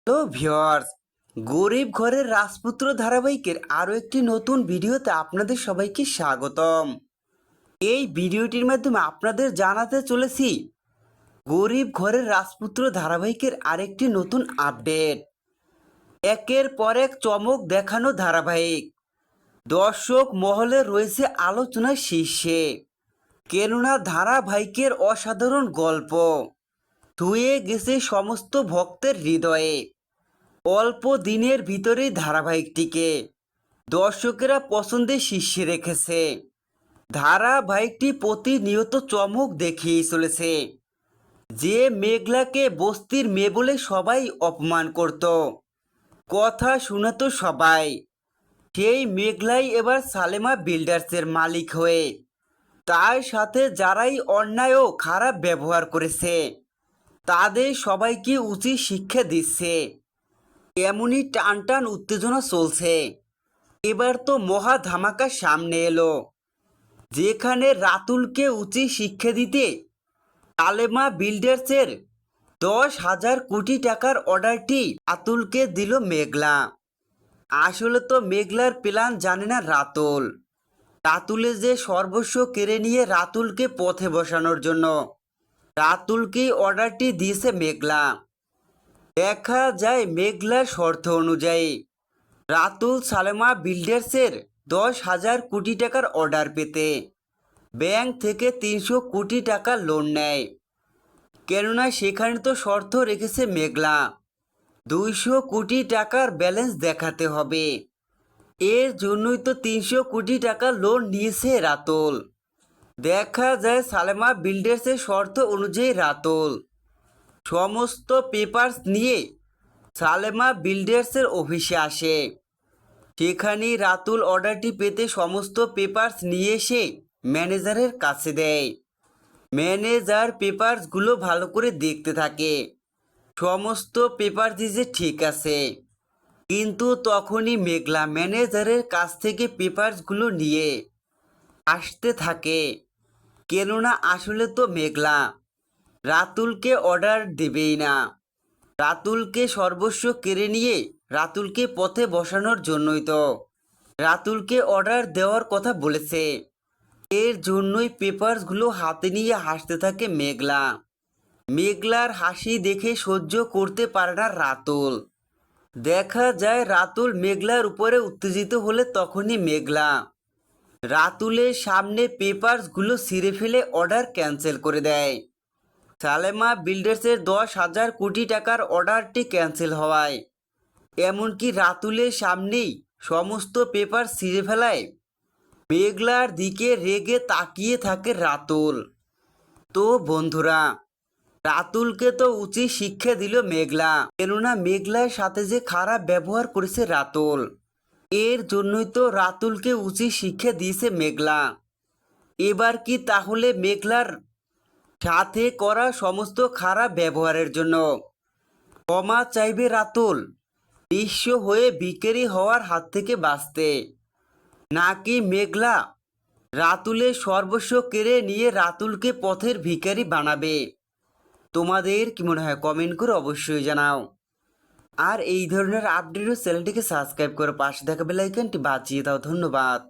Hello viewers, গরিব ঘরের রাজপুত্র ধারাবাহিকের আরও একটি নতুন ভিডিওতে আপনাদের সবাইকে স্বাগতম। এই ভিডিওটির মাধ্যমে আপনাদের জানাতে চলেছি গরিব ঘরের রাজপুত্র ধারাবাহিকের আরেকটি নতুন আপডেট। একের পর এক চমক দেখানো ধারাবাহিক দর্শক মহলে রয়েছে আলোচনার শীর্ষে, কেননা ধারাবাহিকের অসাধারণ গল্প ছুঁয়ে গেছে সমস্ত ভক্তের হৃদয়ে। অল্প দিনের ভিতরেই ধারাবাহিকটিকে দর্শকেরা পছন্দের শীর্ষে রেখেছে। ধারাবাহিকটি প্রতিনিয়ত চমক দেখিয়ে চলেছে। যে মেঘলাকে বস্তির মেয়ে বলে সবাই অপমান করত, কথা শুনত সবাই, সেই মেঘলাই এবার সালেমা বিল্ডার্সের মালিক হয়ে তার সাথে যারাই অন্যায় ও খারাপ ব্যবহার করেছে তাদের সবাইকে উচিত শিক্ষা দিচ্ছে। এমনই টান টান উত্তেজনা চলছে। এবার তো মহা ধামাকা সামনে এলো, যেখানে রাতুলকে উচিত শিক্ষা দিতে সালেমা বিল্ডার্সের 10,000 কোটি টাকার অর্ডারটি রাতুলকে দিল মেঘলা। আসলে তো মেঘলার প্ল্যান জানে না রাতুল। রাতুলে যে সর্বস্ব কেড়ে নিয়ে রাতুলকে পথে বসানোর জন্য রাতুলকেই অর্ডারটি দিয়েছে মেঘলা। দেখা যায় মেঘলার শর্ত অনুযায়ী রাতুল সালেমা বিল্ডার্সের 10,000 কোটি টাকার অর্ডার পেতে ব্যাংক থেকে 300 কোটি টাকা লোন নেয়। কেননা সেখানে তো শর্ত রেখেছে মেঘলা 200 কোটি টাকার ব্যালেন্স দেখাতে হবে। এর জন্যই তো 300 কোটি টাকা লোন নিয়েছে রাতুল। দেখা যায় সালেমা বিল্ডার্সের শর্ত অনুযায়ী রাতুল সমস্ত পেপারস নিয়ে সালেমা বিল্ডার্সের অফিসে আসে। সেখানেই রাতুল অর্ডারটি পেতে সমস্ত পেপারস নিয়ে এসে ম্যানেজারের কাছে দেয়। ম্যানেজার পেপারসগুলো ভালো করে দেখতে থাকে, সমস্ত পেপার দিয়েছে ঠিক আছে। কিন্তু তখনই মেঘলা ম্যানেজারের কাছ থেকে পেপারসগুলো নিয়ে আসতে থাকে। কেননা আসলে তো মেঘলা রাতুলকে অর্ডার দেবেই না। রাতুলকে সর্বস্ব কেড়ে নিয়ে রাতুলকে পথে বসানোর জন্যই তো রাতুলকে অর্ডার দেওয়ার কথা বলেছে। এর জন্যই পেপারসগুলো হাতে নিয়ে হাসতে থাকে মেঘলা। মেঘলার হাসি দেখে সহ্য করতে পারে না রাতুল। দেখা যায় রাতুল মেঘলার উপরে উত্তেজিত হলে তখনই মেঘলা রাতুলের সামনে পেপারসগুলো ছিঁড়ে ফেলে অর্ডার ক্যান্সেল করে দেয়। সালেমা বিল্ডার্সের 10,000 কোটি টাকার অর্ডারটি ক্যান্সেল হওয়ায় এমনকি রাতুলের সামনেই সমস্ত পেপার ছিঁড়ে ফেলায় মেঘলার দিকে রেগে তাকিয়ে থাকে রাতুল। তো বন্ধুরা, রাতুলকে তো উচিত শিক্ষা দিল মেঘলা, কেননা মেঘলার সাথে যে খারাপ ব্যবহার করেছে রাতুল, এর জন্যই তো রাতুলকে উচিত শিক্ষা দিয়েছে মেঘলা। এবার কি তাহলে মেঘলার সাথে করা সমস্ত খারাপ ব্যবহারের জন্য ক্ষমা চাইবে রাতুল, নিঃস্ব হয়ে ভিখারি হওয়ার হাত থেকে বাঁচতে? নাকি মেঘলা রাতুলের সর্বস্ব কেড়ে নিয়ে রাতুলকে পথের ভিখারি বানাবে? তোমাদের কি মনে হয় কমেন্ট করে অবশ্যই জানাও। আর এই ধরনের আপডেট চ্যানেলটিকে সাবস্ক্রাইব করে পাশে থাকা বেল আইকনটি বাজিয়ে দাও। ধন্যবাদ।